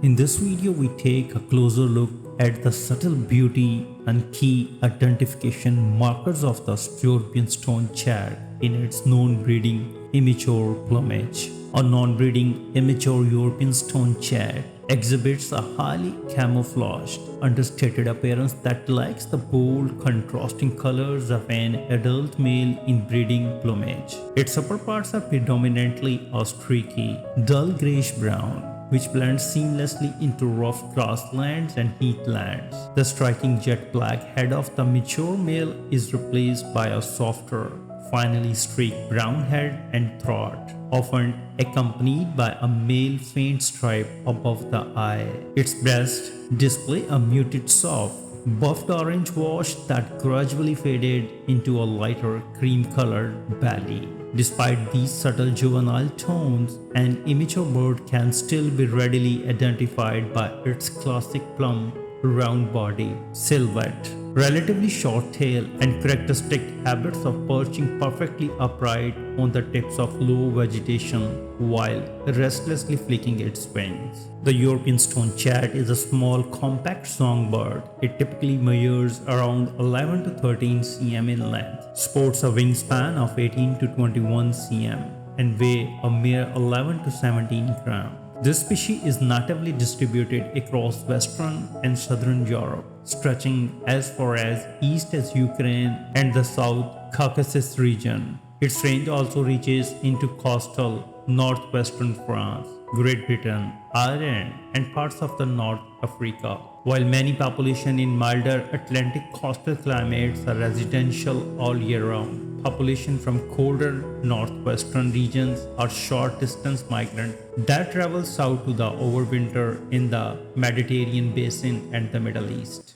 In this video, we take a closer look at the subtle beauty and key identification markers of the European Stonechat in its non-breeding immature plumage. A non-breeding immature European Stonechat exhibits a highly camouflaged, understated appearance that lacks the bold, contrasting colors of an adult male in breeding plumage. Its upper parts are predominantly a streaky, dull grayish-brown, which blends seamlessly into rough grasslands and heathlands. The striking jet black head of the mature male is replaced by a softer, finely streaked brown head and throat, often accompanied by a male faint stripe above the eye. Its breasts display a muted soft, buffed orange wash that gradually faded into a lighter cream-colored belly. Despite these subtle juvenile tones, an immature bird can still be readily identified by its classic plump, round body, silhouette, relatively short tail, and characteristic habits of perching perfectly upright on the tips of low vegetation while restlessly flicking its wings. The European Stonechat is a small, compact songbird. It typically measures around 11 to 13 cm in length, sports a wingspan of 18 to 21 cm, and weigh a mere 11 to 17 grams. This species is natively distributed across western and southern Europe, stretching as far as east as Ukraine and the South Caucasus region. Its range also reaches into coastal northwestern France, Great Britain, Ireland, and parts of the North Africa. While many populations in milder Atlantic coastal climates are residential all year round, populations from colder northwestern regions are short-distance migrants that travel south to the overwinter in the Mediterranean basin and the Middle East.